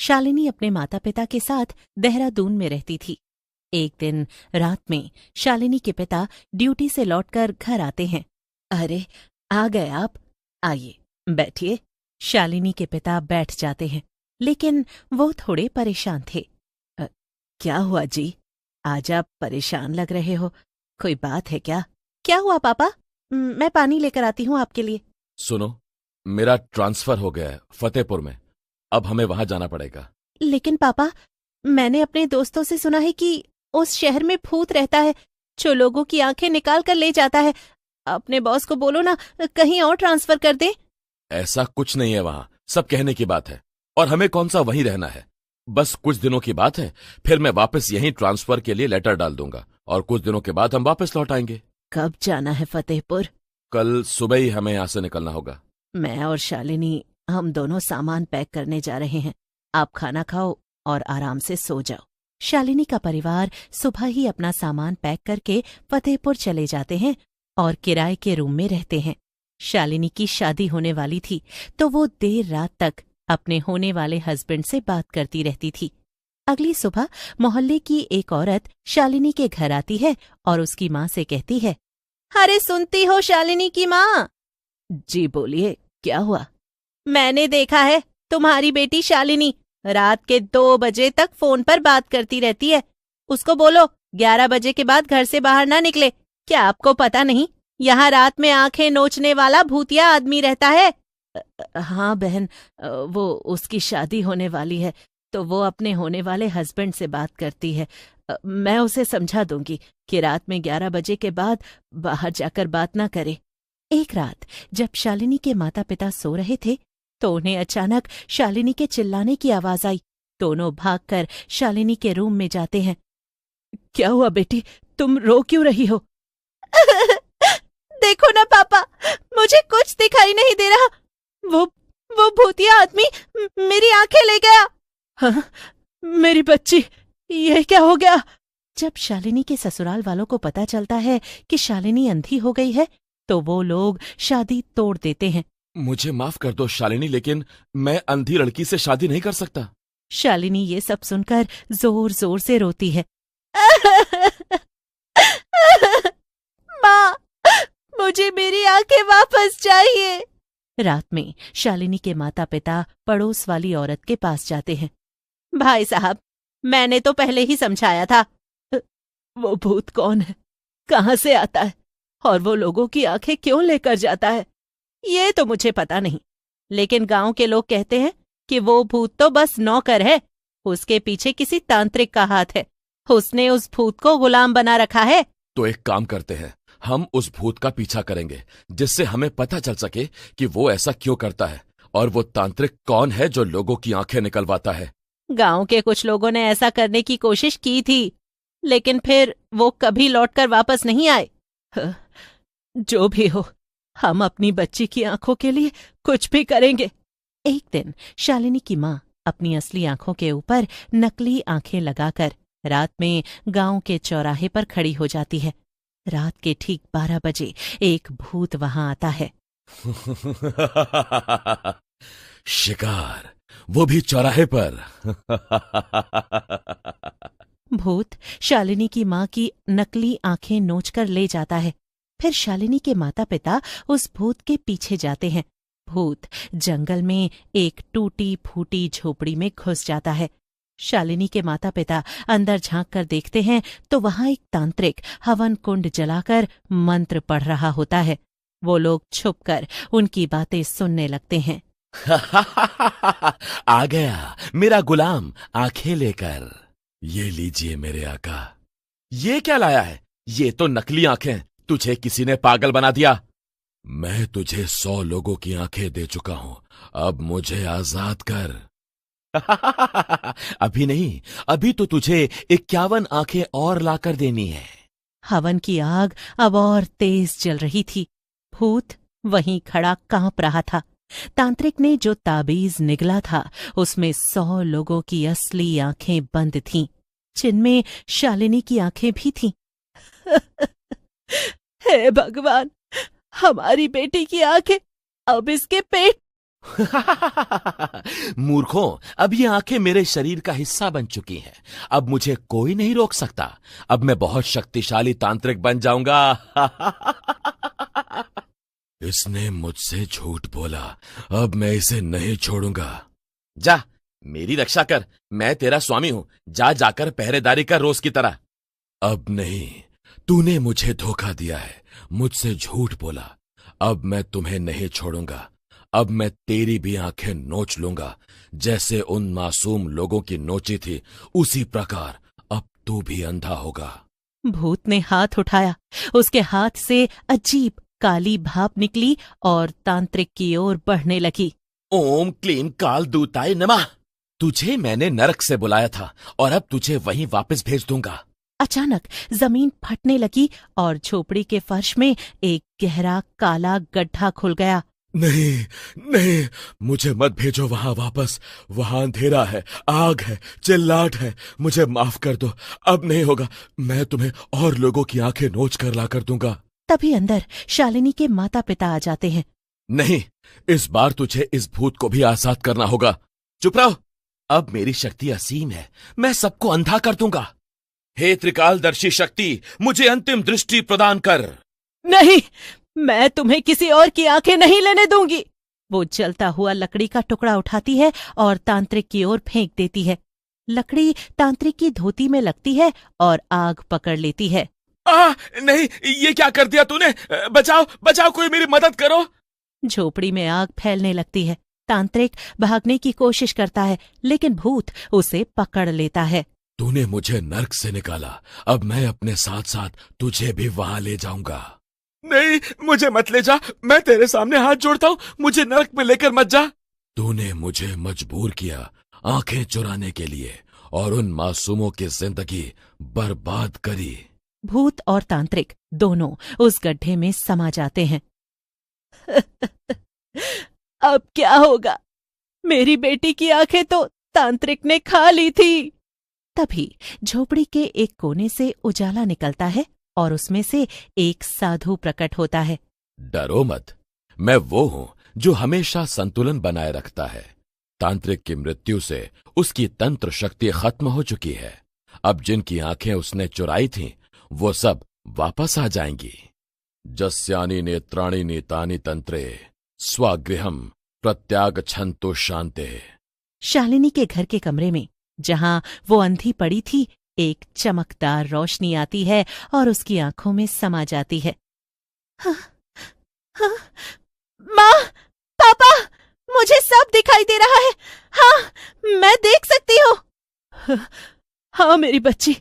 शालिनी अपने माता पिता के साथ देहरादून में रहती थी। एक दिन रात में शालिनी के पिता ड्यूटी से लौटकर घर आते हैं। अरे, आ गए आप, आइए बैठिए। शालिनी के पिता बैठ जाते हैं, लेकिन वो थोड़े परेशान थे। क्या हुआ जी, आज आप परेशान लग रहे हो, कोई बात है क्या? क्या हुआ पापा? मैं पानी लेकर आती हूँ आपके लिए। सुनो, मेरा ट्रांसफर हो गया है फतेहपुर में, अब हमें वहां जाना पड़ेगा। लेकिन पापा, मैंने अपने दोस्तों से सुना है कि उस शहर में भूत रहता है जो लोगों की आंखें निकाल कर ले जाता है। अपने बॉस को बोलो ना, कहीं और ट्रांसफर कर दे। ऐसा कुछ नहीं है वहां, सब कहने की बात है, और हमें कौन सा वहीं रहना है। बस कुछ दिनों की बात है, फिर मैं वापस यहीं ट्रांसफर के लिए लेटर डाल दूंगा और कुछ दिनों के बाद हम वापस लौट आएंगे। कब जाना है फतेहपुर? कल सुबह ही हमें यहाँ से निकलना होगा। मैं और शालिनी, हम दोनों सामान पैक करने जा रहे हैं। आप खाना खाओ और आराम से सो जाओ। शालिनी का परिवार सुबह ही अपना सामान पैक करके फतेहपुर चले जाते हैं और किराए के रूम में रहते हैं। शालिनी की शादी होने वाली थी, तो वो देर रात तक अपने होने वाले हस्बैंड से बात करती रहती थी। अगली सुबह मोहल्ले की एक औरत शालिनी के घर आती है और उसकी माँ से कहती है, अरे सुनती हो शालिनी की माँ? जी बोलिए, क्या हुआ? मैंने देखा है तुम्हारी बेटी शालिनी रात के 2 बजे तक फोन पर बात करती रहती है। उसको बोलो 11 बजे के बाद घर से बाहर ना निकले। क्या आपको पता नहीं, यहाँ रात में आंखें नोचने वाला भूतिया आदमी रहता है। हाँ बहन, वो उसकी शादी होने वाली है, तो वो अपने होने वाले हस्बैंड से बात करती है। मैं उसे समझा दूंगी कि रात में 11 बजे के बाद बाहर जाकर बात ना करे। एक रात जब शालिनी के माता पिता सो रहे थे, तो उन्हें अचानक शालिनी के चिल्लाने की आवाज आई। दोनों भागकर शालिनी के रूम में जाते हैं। क्या हुआ बेटी, तुम रो क्यों रही हो? देखो ना पापा, मुझे कुछ दिखाई नहीं दे रहा। वो भूतिया आदमी मेरी आंखें ले गया। हाँ, मेरी बच्ची, ये क्या हो गया? जब शालिनी के ससुराल वालों को पता चलता है कि शालिनी अंधी हो गई है, तो वो लोग शादी तोड़ देते हैं। मुझे माफ कर दो शालिनी, लेकिन मैं अंधी लड़की से शादी नहीं कर सकता। शालिनी ये सब सुनकर जोर जोर से रोती है। माँ, मुझे मेरी आंखें वापस चाहिए। रात में शालिनी के माता पिता पड़ोस वाली औरत के पास जाते हैं। भाई साहब, मैंने तो पहले ही समझाया था। वो भूत कौन है, कहाँ से आता है और वो लोगों की आंखें क्यों लेकर जाता है, ये तो मुझे पता नहीं। लेकिन गांव के लोग कहते हैं कि वो भूत तो बस नौकर है, उसके पीछे किसी तांत्रिक का हाथ है। उसने उस भूत को गुलाम बना रखा है। तो एक काम करते हैं, हम उस भूत का पीछा करेंगे, जिससे हमें पता चल सके कि वो ऐसा क्यों करता है और वो तांत्रिक कौन है जो लोगों की आंखें निकलवाता है। गांव के कुछ लोगों ने ऐसा करने की कोशिश की थी, लेकिन फिर वो कभी लौटकर वापस नहीं आए। जो भी हो, हम अपनी बच्ची की आंखों के लिए कुछ भी करेंगे। एक दिन शालिनी की माँ अपनी असली आंखों के ऊपर नकली आंखें लगाकर रात में गांव के चौराहे पर खड़ी हो जाती है। रात के ठीक 12 बजे एक भूत वहां आता है। शिकार, वो भी चौराहे पर। भूत शालिनी की माँ की नकली आंखें नोचकर ले जाता है। फिर शालिनी के माता पिता उस भूत के पीछे जाते हैं। भूत जंगल में एक टूटी फूटी झोपड़ी में घुस जाता है। शालिनी के माता पिता अंदर झांक कर देखते हैं तो वहां एक तांत्रिक हवन कुंड जलाकर मंत्र पढ़ रहा होता है। वो लोग छुपकर उनकी बातें सुनने लगते हैं। आ गया मेरा गुलाम आंखें लेकर। ये लीजिए मेरे आका। ये क्या लाया है? ये तो नकली आंखें, तुझे किसी ने पागल बना दिया। मैं तुझे 100 लोगों की आंखें दे चुका हूं, अब मुझे आजाद कर। अभी नहीं, अभी तो तुझे 51 आंखें और लाकर देनी है। हवन की आग अब और तेज जल रही थी। भूत वहीं खड़ा कांप रहा था। तांत्रिक ने जो ताबीज निगला था उसमें 100 लोगों की असली आंखें बंद थीं, जिनमें शालिनी की आंखें भी थीं। हे भगवान, हमारी बेटी की आंखें अब इसके पेट मूर्खों, अब ये आंखें मेरे शरीर का हिस्सा बन चुकी हैं। अब मुझे कोई नहीं रोक सकता। अब मैं बहुत शक्तिशाली तांत्रिक बन जाऊंगा। इसने मुझसे झूठ बोला, अब मैं इसे नहीं छोड़ूंगा। जा, मेरी रक्षा कर। मैं तेरा स्वामी हूं। जा जाकर पहरेदारी कर रोज की तरह। अब नहीं, तूने मुझे धोखा दिया है, मुझसे झूठ बोला। अब मैं तुम्हें नहीं छोड़ूंगा। अब मैं तेरी भी आंखें नोच लूंगा। जैसे उन मासूम लोगों की नोची थी, उसी प्रकार अब तू भी अंधा होगा। भूत ने हाथ उठाया। उसके हाथ से अजीब काली भाप निकली और तांत्रिक की ओर बढ़ने लगी। ओम क्लीम काल दूताय नमः। तुझे मैंने नरक से बुलाया था और अब तुझे वहीं वापस भेज दूंगा। अचानक जमीन फटने लगी और झोपड़ी के फर्श में एक गहरा काला गड्ढा खुल गया। नहीं नहीं, मुझे मत भेजो वहां वापस। वहां अंधेरा है, आग है, चिल्लाहट है। मुझे माफ कर दो, अब नहीं होगा। मैं तुम्हें और लोगों की आंखें नोच कर ला कर दूंगा। तभी अंदर शालिनी के माता पिता आ जाते हैं। नहीं, इस बार तुझे इस भूत को भी आजाद करना होगा। चुप रहो। अब मेरी शक्ति असीम है, मैं सबको अंधा कर दूंगा। हे त्रिकालदर्शी शक्ति, मुझे अंतिम दृष्टि प्रदान कर। नहीं, मैं तुम्हें किसी और की आंखें नहीं लेने दूंगी। वो जलता हुआ लकड़ी का टुकड़ा उठाती है और तांत्रिक की ओर फेंक देती है। लकड़ी तांत्रिक की धोती में लगती है और आग पकड़ लेती है। नहीं, ये क्या कर दिया तूने? बचाओ बचाओ, कोई मेरी मदद करो। झोपड़ी में आग फैलने लगती है। तांत्रिक भागने की कोशिश करता है, लेकिन भूत उसे पकड़ लेता है। तूने मुझे नर्क से निकाला, अब मैं अपने साथ साथ तुझे भी वहां ले जाऊंगा। नहीं, मुझे मत ले जा। मैं तेरे सामने हाथ जोड़ता हूँ, मुझे नर्क में लेकर मत जा। तूने मुझे मजबूर किया आंखें चुराने के लिए और उन मासूमों की जिंदगी बर्बाद करी। भूत और तांत्रिक दोनों उस गड्ढे में समा जाते हैं। अब क्या होगा? मेरी बेटी की आंखें तो तांत्रिक ने खा ली थी। तभी झोपड़ी के एक कोने से उजाला निकलता है और उसमें से एक साधु प्रकट होता है। डरो मत, मैं वो हूं जो हमेशा संतुलन बनाए रखता है। तांत्रिक की मृत्यु से उसकी तंत्र शक्ति खत्म हो चुकी है। अब जिनकी आंखें उसने चुराई थीं, वो सब वापस आ जाएंगी। जस्यानि नेत्राणि नीतानि तंत्रे स्वगृहम प्रत्यागच्छन्तु शान्ते। शालिनी के घर के कमरे में, जहां वो अंधी पड़ी थी, एक चमकदार रोशनी आती है और उसकी आंखों में समा जाती है। हाँ, हाँ, माँ, पापा, मुझे सब दिखाई दे रहा है। हाँ, मैं देख सकती हूँ। हाँ मेरी बच्ची,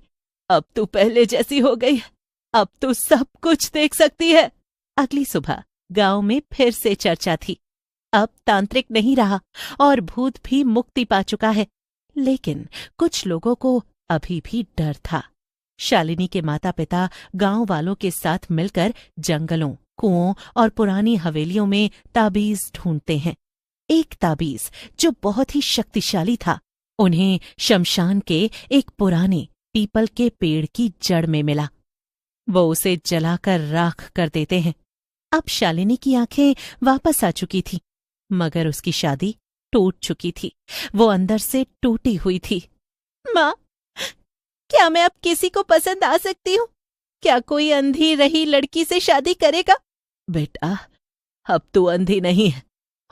अब तू पहले जैसी हो गई है। अब तू सब कुछ देख सकती है। अगली सुबह गांव में फिर से चर्चा थी। अब तांत्रिक नहीं रहा और भूत भी मुक्ति पा चुका है, लेकिन कुछ लोगों को अभी भी डर था। शालिनी के माता पिता गांव वालों के साथ मिलकर जंगलों, कुओं और पुरानी हवेलियों में ताबीज ढूंढते हैं। एक ताबीज जो बहुत ही शक्तिशाली था, उन्हें शमशान के एक पुराने पीपल के पेड़ की जड़ में मिला। वो उसे जलाकर राख कर देते हैं। अब शालिनी की आंखें वापस आ चुकी थी, मगर उसकी शादी टूट चुकी थी। वो अंदर से टूटी हुई थी। माँ, क्या मैं अब किसी को पसंद आ सकती हूँ? क्या कोई अंधी रही लड़की से शादी करेगा? बेटा, अब तू अंधी नहीं है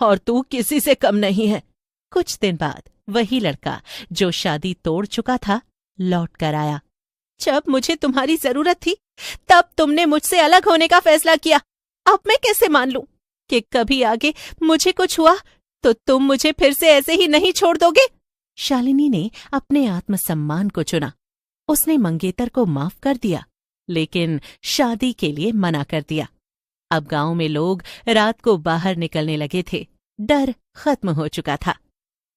और तू किसी से कम नहीं है। कुछ दिन बाद वही लड़का जो शादी तोड़ चुका था लौट कर आया। जब मुझे तुम्हारी जरूरत थी, तब तुमने मुझसे अलग होने का फैसला किया। अब मैं कैसे मान लूं कि कभी आगे मुझे कुछ हुआ तो तुम मुझे फिर से ऐसे ही नहीं छोड़ दोगे? शालिनी ने अपने आत्मसम्मान को चुना। उसने मंगेतर को माफ कर दिया, लेकिन शादी के लिए मना कर दिया। अब गांव में लोग रात को बाहर निकलने लगे थे। डर खत्म हो चुका था।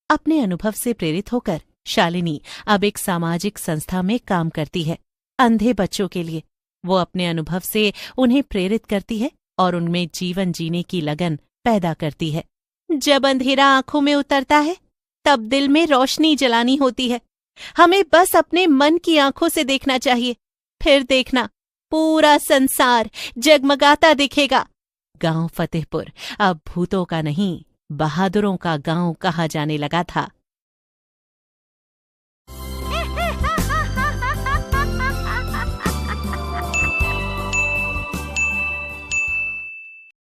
अपने अनुभव से प्रेरित होकर शालिनी अब एक सामाजिक संस्था में काम करती है, अंधे बच्चों के लिए। वो अपने अनुभव से उन्हें प्रेरित करती है और उनमें जीवन जीने की लगन पैदा करती है। जब अंधेरा आंखों में उतरता है, तब दिल में रोशनी जलानी होती है। हमें बस अपने मन की आंखों से देखना चाहिए, फिर देखना पूरा संसार जगमगाता दिखेगा। गांव फतेहपुर अब भूतों का नहीं, बहादुरों का गांव कहा जाने लगा था।